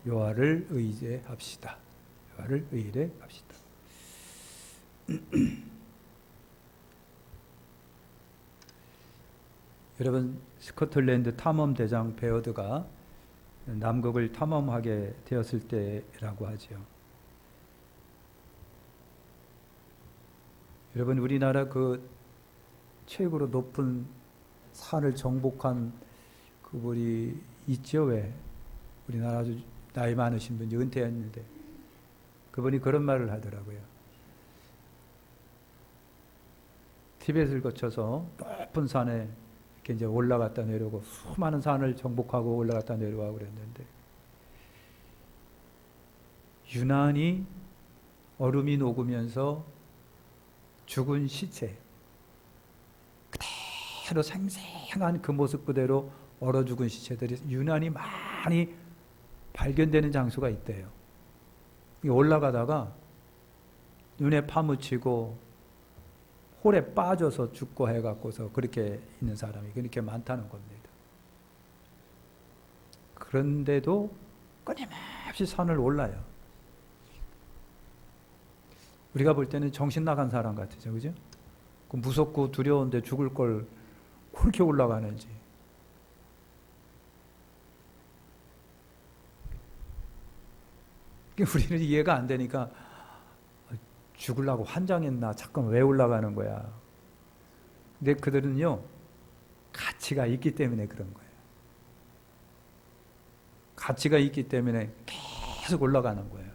여호와를 의지합시다. 여호와를 의뢰합시다. 여러분, 스코틀랜드 탐험대장 베어드가 남극을 탐험하게 되었을 때라고 하죠. 여러분, 우리나라 그 최고로 높은 산을 정복한 그분이 있죠. 왜? 우리나라 아주 나이 많으신 분이 은퇴했는데 그분이 그런 말을 하더라고요. 티벳을 거쳐서 높은 산에 이렇게 이제 올라갔다 내려오고 수많은 산을 정복하고 올라갔다 내려오고 그랬는데 유난히 얼음이 녹으면서 죽은 시체 그대로 생생한 그 모습 그대로 얼어 죽은 시체들이 유난히 많이 발견되는 장소가 있대요. 올라가다가 눈에 파묻히고 홀에 빠져서 죽고 해갖고서 그렇게 있는 사람이 그렇게 많다는 겁니다. 그런데도 끊임없이 산을 올라요. 우리가 볼 때는 정신 나간 사람 같으죠, 그죠? 그 무섭고 두려운데 죽을 걸 그렇게 올라가는지. 우리는 이해가 안 되니까 죽으려고 환장했나? 잠깐 왜 올라가는 거야? 근데 그들은요, 가치가 있기 때문에 그런 거예요. 가치가 있기 때문에 계속 올라가는 거예요.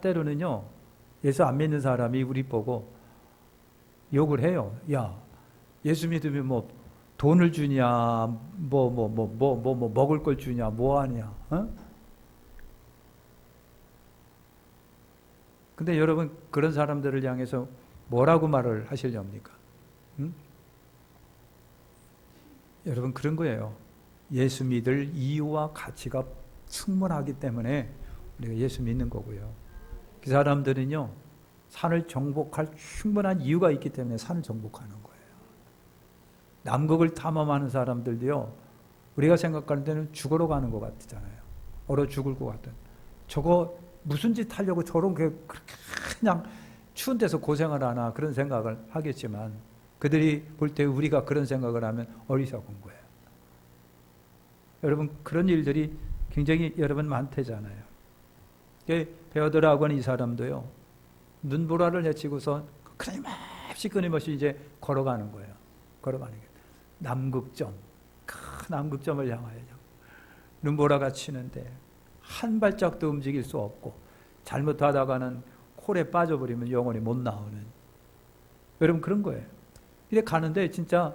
때로는요, 예수 안 믿는 사람이 우리 보고 욕을 해요. 야, 예수 믿으면 뭐 돈을 주냐, 먹을 걸 주냐, 뭐 하냐, 어? 근데 여러분, 그런 사람들을 향해서 뭐라고 말을 하시렵니까? 응? 여러분, 그런 거예요. 예수 믿을 이유와 가치가 충분하기 때문에 우리가 예수 믿는 거고요. 그 사람들은요, 산을 정복할 충분한 이유가 있기 때문에 산을 정복하는 거예요. 남극을 탐험하는 사람들도요, 우리가 생각하는 데는 죽으러 가는 것 같잖아요. 얼어 죽을 것 같은. 저거 무슨 짓 하려고 저런 게 그냥 추운 데서 고생을 하나 그런 생각을 하겠지만 그들이 볼 때 우리가 그런 생각을 하면 어리석은 거예요. 여러분, 그런 일들이 굉장히 여러분 많대잖아요. 베어드라고 하는 이 사람도요, 눈보라를 헤치고서 끊임없이 이제 걸어가는 거예요. 걸어가는 게 남극점, 큰 남극점을 향하여 눈보라가 치는데 한 발짝도 움직일 수 없고 잘못하다가는 홀에 빠져버리면 영원히 못 나오는, 여러분 그런 거예요. 이래 가는데 진짜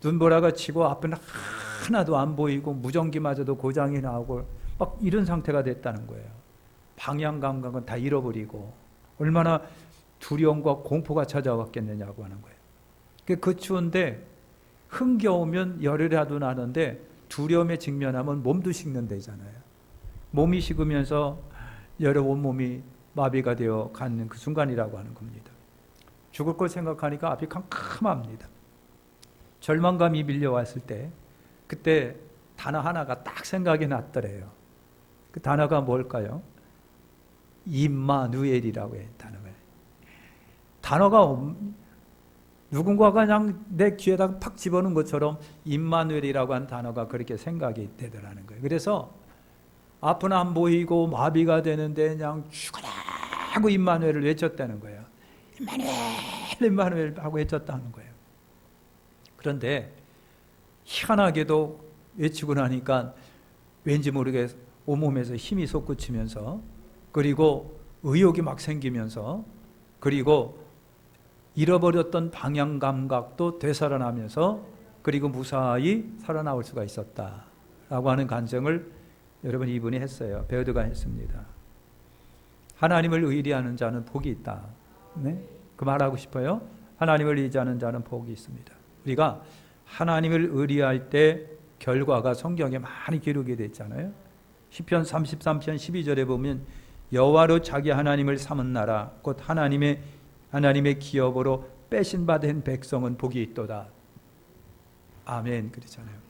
눈보라가 치고 앞에는 하나도 안 보이고 무전기마저도 고장이 나오고 막 이런 상태가 됐다는 거예요. 방향 감각은 다 잃어버리고 얼마나 두려움과 공포가 찾아왔겠느냐고 하는 거예요. 그 추운데 흥겨우면 열이라도 나는데 두려움에 직면하면 몸도 식는 데잖아요. 몸이 식으면서 여러 온몸이 마비가 되어 가는 그 순간이라고 하는 겁니다. 죽을 걸 생각하니까 앞이 캄캄합니다. 절망감이 밀려왔을 때 그때 단어 하나가 딱 생각이 났더래요. 그 단어가 뭘까요? 임마누엘이라고 해요. 단어가 누군가가 그냥 내 귀에다가 팍 집어넣은 것처럼 임마누엘이라고 하는 단어가 그렇게 생각이 되더라는 거예요. 그래서 앞은 안 보이고 마비가 되는데 그냥 죽어라 하고 임마누엘을 외쳤다는 거예요. 임마누엘, 임마누엘 하고 외쳤다는 거예요. 그런데 희한하게도 외치고 나니까 왠지 모르게 온몸에서 힘이 솟구치면서 그리고 의욕이 막 생기면서 그리고 잃어버렸던 방향 감각도 되살아나면서 그리고 무사히 살아나올 수가 있었다라고 하는 간증을 여러분 이분이 했어요. 베어드가 했습니다. 하나님을 의리하는 자는 복이 있다. 네? 그 말하고 싶어요. 하나님을 의지하는 자는 복이 있습니다. 우리가 하나님을 의리할 때 결과가 성경에 많이 기록이 되어 있잖아요. 시편 33편 12절에 보면 여호와로 자기 하나님을 삼은 나라 곧 하나님의 기업으로 빼신 바 된 백성은 복이 있도다. 아멘 그러잖아요.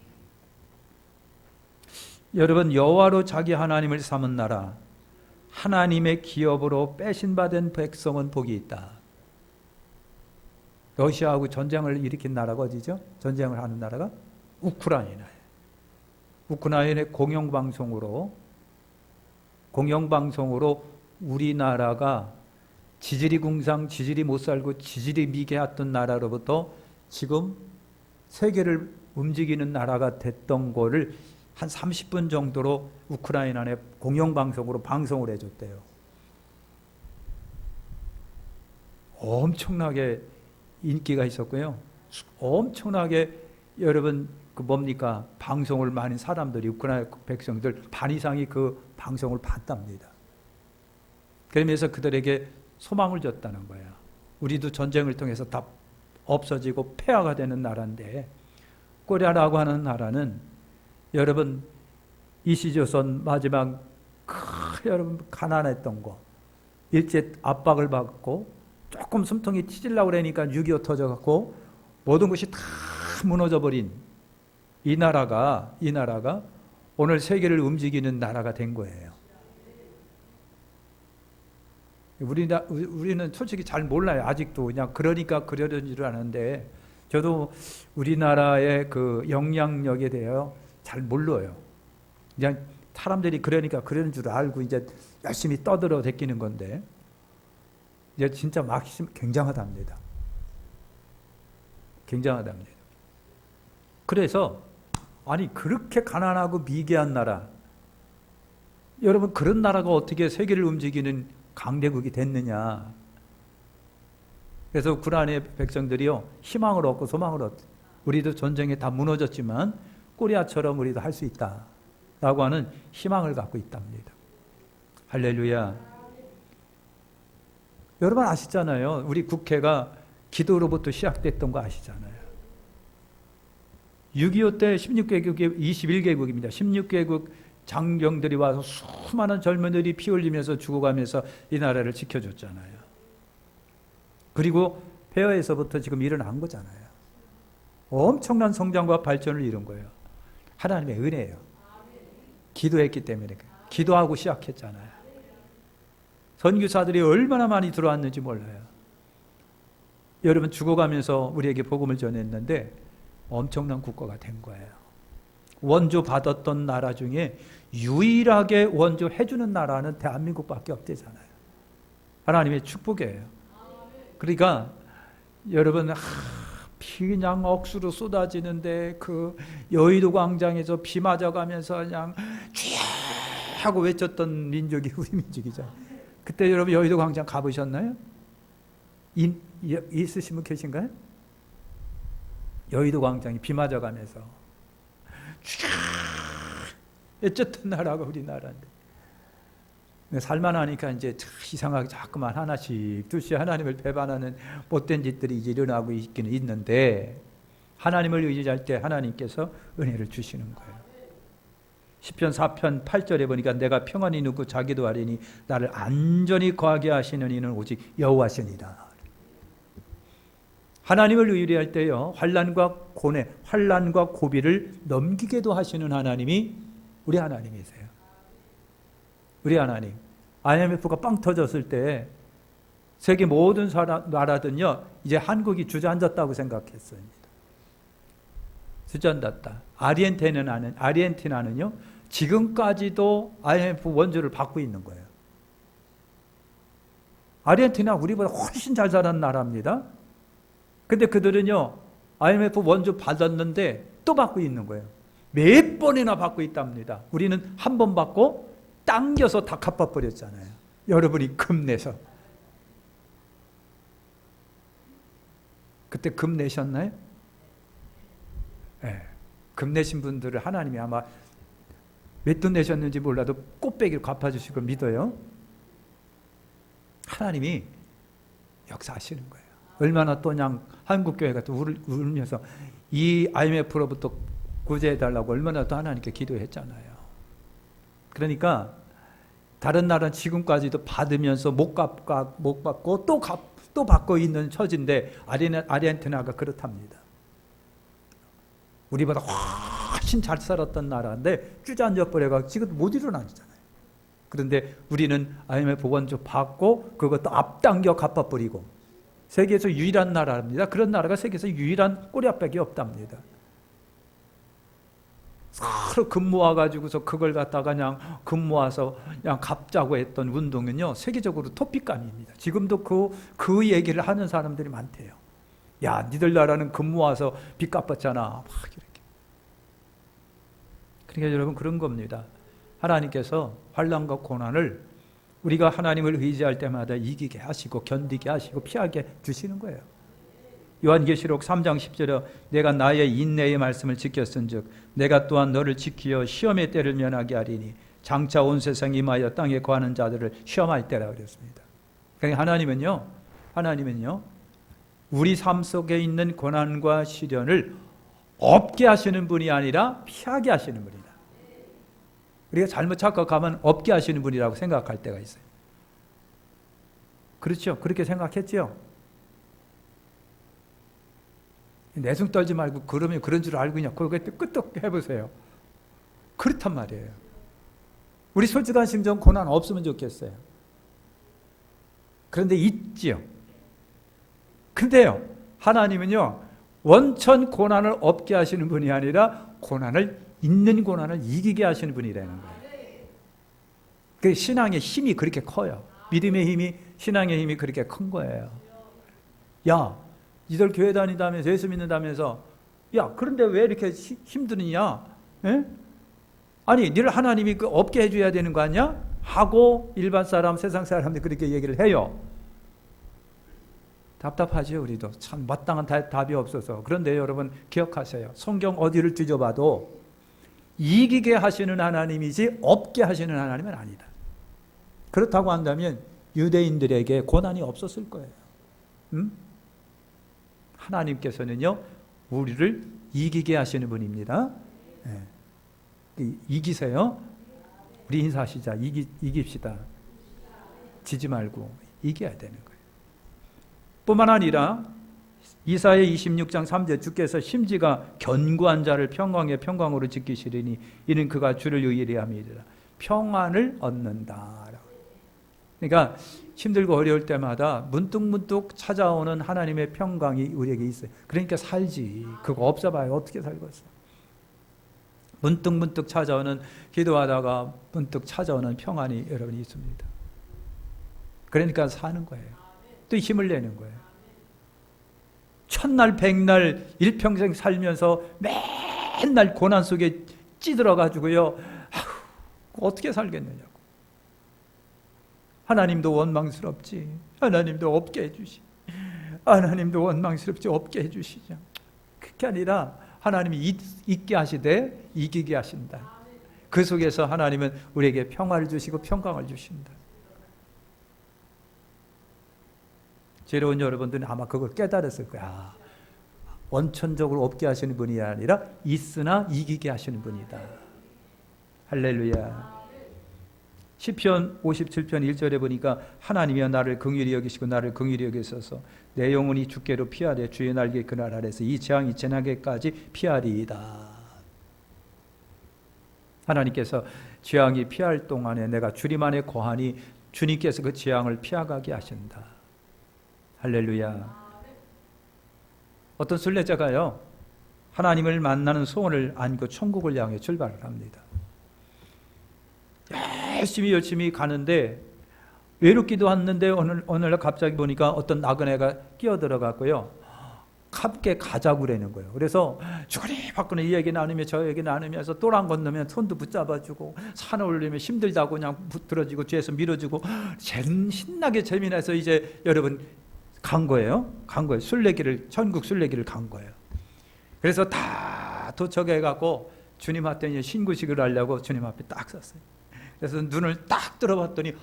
여러분, 여호와로 자기 하나님을 삼은 나라, 하나님의 기업으로 빼신받은 백성은 복이 있다. 러시아하고 전쟁을 일으킨 나라가 어디죠? 전쟁을 하는 나라가 우크라이나예요. 우크라이나의 공영방송으로 우리나라가 지질이 궁상, 지질이 못 살고 지질이 미개했던 나라로부터 지금 세계를 움직이는 나라가 됐던 거를 한 30분 정도로 우크라이나의 공영방송으로 방송을 해줬대요. 엄청나게 인기가 있었고요. 엄청나게 여러분 방송을 많은 사람들이, 우크라이나 백성들 반 이상이 그 방송을 봤답니다. 그러면서 그들에게 소망을 줬다는 거야. 우리도 전쟁을 통해서 다 없어지고 폐하가 되는 나라인데, 코리아라고 하는 나라는 여러분 이시조선 마지막 여러분 가난했던 거, 일제 압박을 받고 조금 숨통이 튀질라고 그러니까 6.25 터져갖고 모든 것이 다 무너져 버린 이 나라가 오늘 세계를 움직이는 나라가 된 거예요. 우리는 솔직히 잘 몰라요. 아직도 그냥 그러니까 그러는 줄 아는데, 저도 우리나라의 그 영향력에 대해 잘 몰라요. 그냥 사람들이 그러니까 그러는 줄 알고 이제 열심히 떠들어 대끼는 건데, 이제 진짜 굉장하답니다. 굉장하답니다. 그래서 아니 그렇게 가난하고 미개한 나라, 여러분 그런 나라가 어떻게 세계를 움직이는 강대국이 됐느냐. 그래서 우크라이나 백성들이요, 희망을 얻고 소망을 얻고, 우리도 전쟁에 다 무너졌지만 코리아처럼 우리도 할 수 있다 라고 하는 희망을 갖고 있답니다. 할렐루야. 여러분 아시잖아요. 우리 국회가 기도로부터 시작됐던 거 아시잖아요. 6.25 때 16개국이 21개국입니다. 16개국 장병들이 와서 수많은 젊은이들이 피 흘리면서 죽어가면서 이 나라를 지켜줬잖아요. 그리고 폐허에서부터 지금 일어난 거잖아요. 엄청난 성장과 발전을 이룬 거예요. 하나님의 은혜예요. 기도했기 때문에. 기도하고 시작했잖아요. 선교사들이 얼마나 많이 들어왔는지 몰라요. 여러분 죽어가면서 우리에게 복음을 전했는데 엄청난 국가가 된 거예요. 원조 받았던 나라 중에 유일하게 원조 해주는 나라는 대한민국밖에 없대잖아요. 하나님의 축복이에요. 그러니까 여러분 비 그냥 억수로 쏟아지는데 그 여의도 광장에서 비 맞아가면서 그냥 쥐야 하고 외쳤던 민족이 우리 민족이죠. 그때 여러분 여의도 광장 가보셨나요? 있으신 분 계신가요? 여의도 광장이 비 맞아가면서 쥐야 외쳤던 나라가 우리나라인데, 살만하니까 이제 이상하게 자꾸만 하나씩 둘씩 하나님을 배반하는 못된 짓들이 이제 일어나고 있기는 있는데, 하나님을 의지할 때 하나님께서 은혜를 주시는 거예요. 시편 4편 8절에 보니까 내가 평안히 눕고 자기도 하리니 나를 안전히 거하게 하시는 이는 오직 여호와시니라. 하나님을 의뢰할 때요, 환난과 고뇌, 환난과 고비를 넘기게도 하시는 하나님이 우리 하나님이세요. 우리 하나님. IMF가 빵 터졌을 때 세계 모든 나라들은요, 이제 한국이 주저앉았다고 생각했습니다. 주저앉았다. 아르헨티나는요, 지금까지도 IMF 원조를 받고 있는 거예요. 아르헨티나 우리보다 훨씬 잘 살아난 나라입니다. 근데 그들은요, IMF 원조 받았는데 또 받고 있는 거예요. 몇 번이나 받고 있답니다. 우리는 한 번 받고 당겨서 다 갚아버렸잖아요. 여러분이 금 내서. 그때 금 내셨나요? 네. 금 내신 분들을 하나님이 아마 몇 돈 내셨는지 몰라도 꽃배기를 갚아주실 걸 믿어요. 하나님이 역사하시는 거예요. 얼마나 또 그냥 한국교회가 또 울면서 이 IMF로부터 구제해달라고 얼마나 또 하나님께 기도했잖아요. 그러니까 다른 나라는 지금까지도 받으면서 못 받고 또 받고 있는 처지인데 아르헨티나가 그렇답니다. 우리보다 훨씬 잘 살았던 나라인데 주저앉아 버려가 지금 못 일어나잖아요. 그런데 우리는 IMF 원조 받고 그것도 앞당겨 갚아버리고 세계에서 유일한 나라입니다. 그런 나라가 세계에서 유일한 꼬리압박이 없답니다. 서로 금 모아가지고서 그걸 갖다가 그냥 금 모아서 그냥 갚자고 했던 운동은요, 세계적으로 토픽감입니다. 지금도 그 얘기를 하는 사람들이 많대요. 야, 니들 나라는 금 모아서 빚 갚았잖아. 막 이렇게. 그러니까 여러분 그런 겁니다. 하나님께서 환난과 고난을 우리가 하나님을 의지할 때마다 이기게 하시고 견디게 하시고 피하게 주시는 거예요. 요한계시록 3장 10절에 내가 나의 인내의 말씀을 지켰은즉 내가 또한 너를 지키어 시험의 때를 면하게 하리니 장차 온 세상에 임하여 땅에 거하는 자들을 시험할 때라 그랬습니다. 그러니까 하나님은요 우리 삶 속에 있는 고난과 시련을 없게 하시는 분이 아니라 피하게 하시는 분이다. 우리가 잘못 착각하면 없게 하시는 분이라고 생각할 때가 있어요. 그렇죠? 그렇게 생각했죠? 내숭 떨지 말고 그러면 그런 줄 알고 그냥 그거 끄떡 해보세요. 그렇단 말이에요. 우리 솔직한 심정 고난 없으면 좋겠어요. 그런데 있지요. 근데요, 하나님은요 원천 고난을 없게 하시는 분이 아니라 있는 고난을 이기게 하시는 분이라는 거예요. 그 신앙의 힘이 그렇게 커요. 믿음의 힘이, 신앙의 힘이 그렇게 큰 거예요. 야, 니들 교회 다닌다면서 예수 믿는다면서 야, 그런데 왜 이렇게 힘드느냐? 에? 아니, 니를 하나님이 없게 해줘야 되는 거 아니야? 하고 일반 사람, 세상 사람들이 그렇게 얘기를 해요. 답답하죠, 우리도. 참 마땅한 답이 없어서. 그런데 여러분 기억하세요. 성경 어디를 뒤져봐도 이기게 하시는 하나님이지 없게 하시는 하나님은 아니다. 그렇다고 한다면 유대인들에게 고난이 없었을 거예요. 하나님께서는요 우리를 이기게 하시는 분입니다. 이기세요. 우리 인사하시자. 이깁시다. 지지 말고 이겨야 되는 거예요. 뿐만 아니라 이사야 26장 3절 주께서 심지가 견고한 자를 평강에 평강으로 지키시리니 이는 그가 주를 의뢰함이리라. 평안을 얻는다. 그러니까 힘들고 어려울 때마다 문득문득 찾아오는 하나님의 평강이 우리에게 있어요. 그러니까 살지. 그거 없어봐요. 어떻게 살겠어. 문득문득 찾아오는, 기도하다가 문득 찾아오는 평안이 여러분이 있습니다. 그러니까 사는 거예요. 또 힘을 내는 거예요. 천날 백날 일평생 살면서 맨날 고난 속에 찌들어가지고요, 어떻게 살겠느냐고. 하나님도 원망스럽지. 하나님도 없게 해주시. 하나님도 원망스럽지. 없게 해주시죠. 그게 아니라 하나님이 있게 하시되 이기게 하신다. 그 속에서 하나님은 우리에게 평화를 주시고 평강을 주신다. 지혜로운 여러분들은 아마 그걸 깨달았을 거야. 원천적으로 없게 하시는 분이 아니라 있으나 이기게 하시는 분이다. 할렐루야. 시편 57편 1절에 보니까 하나님이여 나를 긍휼히 여기시고 나를 긍휼히 여기소서 내 영혼이 주께로 피하되 주의 날개 그늘 아래서 이 재앙이 지나게까지 피하리이다. 하나님께서 재앙이 피할 동안에 내가 주님 안에 거하니 주님께서 그 재앙을 피하가게 하신다. 할렐루야. 어떤 순례자가요 하나님을 만나는 소원을 안고 천국을 향해 출발을 합니다. 열심히 가는데 외롭기도 했는데 어느 날 갑자기 보니까 어떤 나그네가 끼어들어갔고요 함께 가자고 그러는 거예요. 그래서 주거니 받거니 이 얘기 나누며 저 얘기 나누면서 또랑 건너면 손도 붙잡아주고 산 올리면 힘들다고 그냥 들어지고 뒤에서 밀어주고 신나게 재미나서 이제 여러분 간 거예요. 천국 순례길을 간 거예요. 그래서 다 도착해갖고 주님 앞에 신구식을 하려고 주님 앞에 딱 섰어요. 그래서 눈을 딱 들어봤더니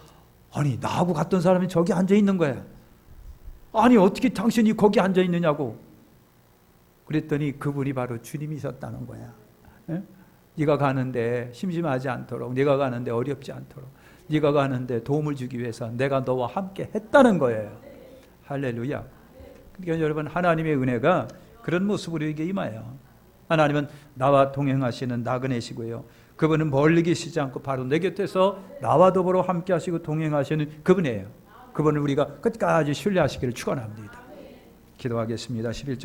아니 나하고 갔던 사람이 저기 앉아 있는 거야. 아니 어떻게 당신이 거기 앉아 있느냐고. 그랬더니 그분이 바로 주님이셨다는 거야. 에? 네가 가는데 심심하지 않도록, 네가 가는데 어렵지 않도록, 네가 가는데 도움을 주기 위해서 내가 너와 함께 했다는 거예요. 할렐루야. 그러니까 여러분 하나님의 은혜가 그런 모습으로 이게 임해요. 하나님은 나와 동행하시는 나그네시고요. 그분은 멀리 계시지 않고 바로 내 곁에서 나와 더불어 함께 하시고 동행하시는 그분이에요. 그분을 우리가 끝까지 신뢰하시기를 축원합니다. 기도하겠습니다. 11절